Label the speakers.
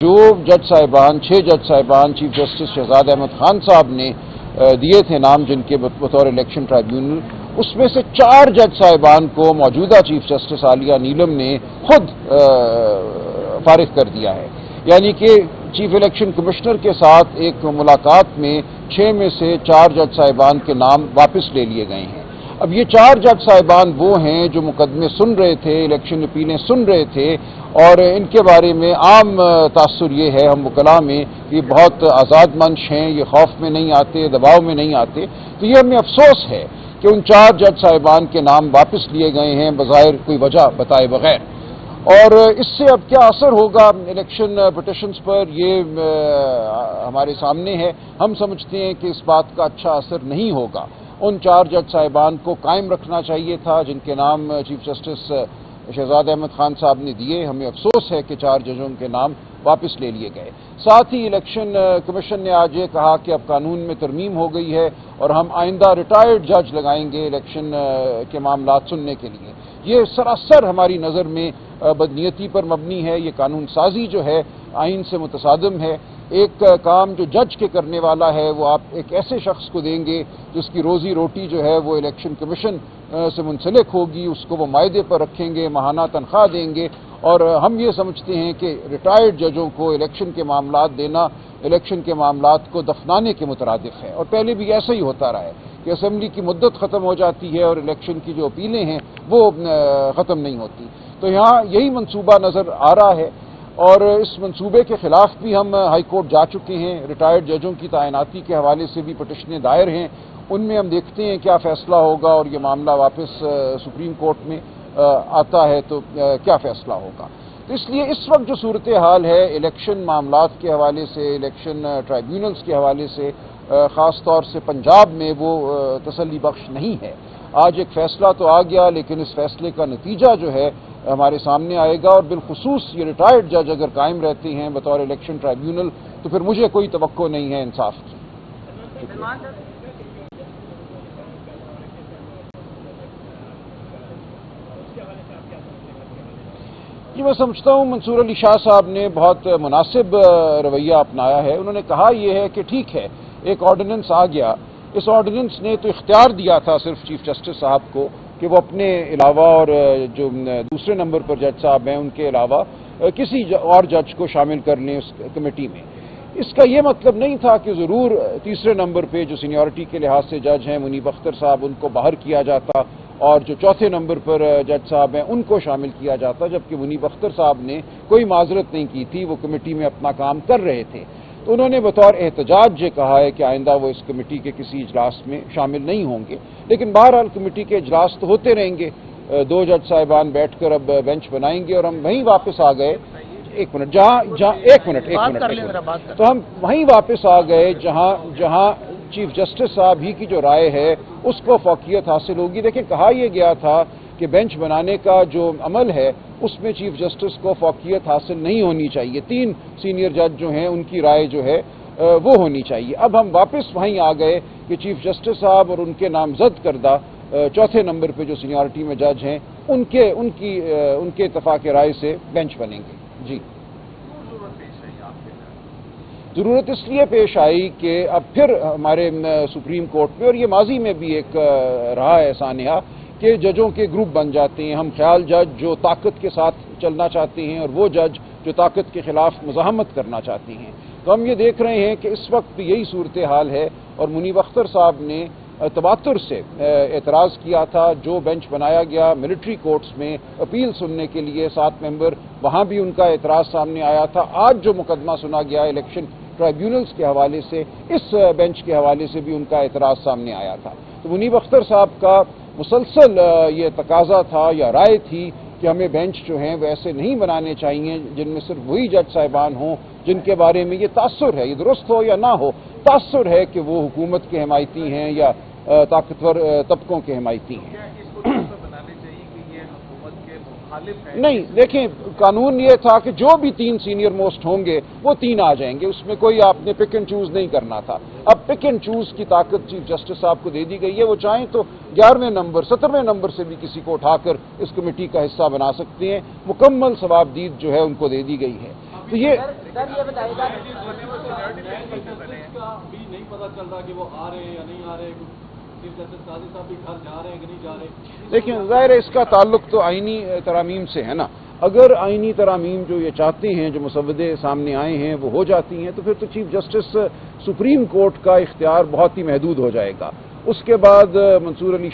Speaker 1: جو جج صاحبان 6 جج صاحبان چیف جسٹس شہزاد احمد خان صاحب نے دیے تھے نام جن کے بطور الیکشن ٹرائیبیونل، اس میں سے 4 جج صاحبان کو موجودہ چیف جسٹس عالیہ نیلم نے خود فارغ کر دیا ہے، یعنی کہ چیف الیکشن کمشنر کے ساتھ ایک ملاقات میں 6 میں سے 4 جج صاحبان کے نام واپس لے لیے گئے ہیں۔ اب یہ 4 جج صاحبان وہ ہیں جو مقدمے سن رہے تھے، الیکشن اپیلیں سن رہے تھے، اور ان کے بارے میں عام تاثر یہ ہے ہم وکلاء میں کہ بہت آزاد منش ہیں، یہ خوف میں نہیں آتے، دباؤ میں نہیں آتے، تو یہ ہمیں افسوس ہے کہ ان 4 جج صاحبان کے نام واپس لیے گئے ہیں بظاہر کوئی وجہ بتائے بغیر۔ اور اس سے اب کیا اثر ہوگا الیکشن پٹیشنز پر، یہ ہمارے سامنے ہے۔ ہم سمجھتے ہیں کہ اس بات کا اچھا اثر نہیں ہوگا۔ ان 4 جج صاحبان کو قائم رکھنا چاہیے تھا جن کے نام چیف جسٹس شہزاد احمد خان صاحب نے دیے۔ ہمیں افسوس ہے کہ 4 ججوں کے نام واپس لے لیے گئے۔ ساتھ ہی الیکشن کمیشن نے آج یہ کہا کہ اب قانون میں ترمیم ہو گئی ہے اور ہم آئندہ ریٹائرڈ جج لگائیں گے الیکشن کے معاملات سننے کے لیے۔ یہ سراسر ہماری نظر میں بدنیتی پر مبنی ہے۔ یہ قانون سازی جو ہے آئین سے متصادم ہے۔ ایک کام جو جج کے کرنے والا ہے وہ آپ ایک ایسے شخص کو دیں گے جس کی روزی روٹی جو ہے وہ الیکشن کمیشن سے منسلک ہوگی، اس کو وہ معاہدے پر رکھیں گے، ماہانہ تنخواہ دیں گے، اور ہم یہ سمجھتے ہیں کہ ریٹائرڈ ججوں کو الیکشن کے معاملات دینا الیکشن کے معاملات کو دفنانے کے مترادف ہے، اور پہلے بھی ایسا ہی ہوتا رہا ہے کہ اسمبلی کی مدت ختم ہو جاتی ہے اور الیکشن کی جو اپیلیں ہیں وہ ختم نہیں ہوتی۔ تو یہاں یہی منصوبہ نظر آ رہا ہے، اور اس منصوبے کے خلاف بھی ہم ہائی کورٹ جا چکے ہیں۔ ریٹائرڈ ججوں کی تعیناتی کے حوالے سے بھی پٹیشنیں دائر ہیں، ان میں ہم دیکھتے ہیں کیا فیصلہ ہوگا، اور یہ معاملہ واپس سپریم کورٹ میں آتا ہے تو کیا فیصلہ ہوگا۔ تو اس لیے اس وقت جو صورتحال ہے الیکشن معاملات کے حوالے سے، الیکشن ٹرائیبیونلز کے حوالے سے، خاص طور سے پنجاب میں وہ تسلی بخش نہیں ہے۔ آج ایک فیصلہ تو آ گیا، لیکن اس فیصلے کا نتیجہ جو ہے ہمارے سامنے آئے گا، اور بالخصوص یہ ریٹائرڈ جج اگر قائم رہتے ہیں بطور الیکشن ٹرائیبیونل تو پھر مجھے کوئی توقع نہیں ہے انصاف کی۔ جی میں سمجھتا ہوں منصور علی شاہ صاحب نے بہت مناسب رویہ اپنایا ہے۔ انہوں نے کہا یہ ہے کہ ٹھیک ہے ایک آرڈیننس آ گیا، اس آرڈیننس نے تو اختیار دیا تھا صرف چیف جسٹس صاحب کو کہ وہ اپنے علاوہ اور جو دوسرے نمبر پر جج صاحب ہیں ان کے علاوہ کسی اور جج کو شامل کر لیں اس کمیٹی میں۔ اس کا یہ مطلب نہیں تھا کہ ضرور تیسرے نمبر پہ جو سینیورٹی کے لحاظ سے جج ہیں منیب اختر صاحب ان کو باہر کیا جاتا، اور جو چوتھے نمبر پر جج صاحب ہیں ان کو شامل کیا جاتا، جبکہ منیب اختر صاحب نے کوئی معذرت نہیں کی تھی، وہ کمیٹی میں اپنا کام کر رہے تھے۔ تو انہوں نے بطور احتجاج یہ کہا ہے کہ آئندہ وہ اس کمیٹی کے کسی اجلاس میں شامل نہیں ہوں گے، لیکن بہرحال کمیٹی کے اجلاس تو ہوتے رہیں گے۔ 2 جج صاحبان بیٹھ کر اب بینچ بنائیں گے، اور ہم وہیں واپس آ گئے ایک منٹ تو ہم وہیں واپس آ گئے جہاں چیف جسٹس صاحب ہی کی جو رائے ہے اس کو فوقیت حاصل ہوگی۔ دیکھیں کہا یہ گیا تھا کہ بینچ بنانے کا جو عمل ہے اس میں چیف جسٹس کو فوقیت حاصل نہیں ہونی چاہیے، 3 سینئر جج جو ہیں ان کی رائے جو ہے وہ ہونی چاہیے۔ اب ہم واپس وہیں آ گئے کہ چیف جسٹس صاحب اور ان کے نامزد کردہ چوتھے نمبر پہ جو سینیورٹی میں جج ہیں ان کے اتفاق رائے سے بینچ بنیں گے۔ جی ضرورت اس لیے پیش آئی کہ اب پھر ہمارے سپریم کورٹ میں، اور یہ ماضی میں بھی ایک رہا ہے سانحہ، کہ ججوں کے گروپ بن جاتے ہیں، ہم خیال جج جو طاقت کے ساتھ چلنا چاہتے ہیں اور وہ جج جو طاقت کے خلاف مزاحمت کرنا چاہتے ہیں۔ تو ہم یہ دیکھ رہے ہیں کہ اس وقت یہی صورتحال ہے، اور منیب اختر صاحب نے تواتر سے اعتراض کیا تھا۔ جو بینچ بنایا گیا ملٹری کورٹس میں اپیل سننے کے لیے 7 ممبر، وہاں بھی ان کا اعتراض سامنے آیا تھا۔ آج جو مقدمہ سنا گیا الیکشن ٹرائیبیونلز کے حوالے سے، اس بینچ کے حوالے سے بھی ان کا اعتراض سامنے آیا تھا۔ تو منیب اختر صاحب کا مسلسل یہ تقاضا تھا یا رائے تھی کہ ہمیں بینچ جو ہیں وہ ایسے نہیں بنانے چاہیے جن میں صرف وہی جج صاحبان ہوں جن کے بارے میں یہ تاثر ہے، یہ درست ہو یا نہ ہو، تاثر ہے کہ وہ حکومت کے حمایتی ہیں یا طاقتور طبقوں کے حمایتی ہیں۔ نہیں دیکھیں قانون یہ تھا کہ جو بھی 3 سینئر موسٹ ہوں گے وہ 3 آ جائیں گے، اس میں کوئی آپ نے پک اینڈ چوز نہیں کرنا تھا۔ اب پک اینڈ چوز کی طاقت چیف جسٹس صاحب کو دے دی گئی ہے، وہ چاہیں تو 11ویں نمبر 17ویں نمبر سے بھی کسی کو اٹھا کر اس کمیٹی کا حصہ بنا سکتے ہیں، مکمل ثوابدید جو ہے ان کو دے دی گئی ہے۔ تو یہ
Speaker 2: سر یہ بتائیے گا
Speaker 3: بھی نہیں پتا چل رہا کہ وہ آ رہے ہیں یا نہیں آ رہے، چیف جسٹس قاضی صاحب بھی گھر جا رہے ہیں کہ نہیں جا رہے؟
Speaker 1: دیکھیں ظاہر ہے اس کا تعلق تو آئینی ترامیم سے ہے نا. اگر آئینی ترامیم جو یہ چاہتے ہیں، جو مسودے سامنے آئے ہیں وہ ہو جاتی ہیں تو پھر تو چیف جسٹس سپریم کورٹ کا اختیار بہت ہی محدود ہو جائے گا. اس کے بعد منصور علی شاہ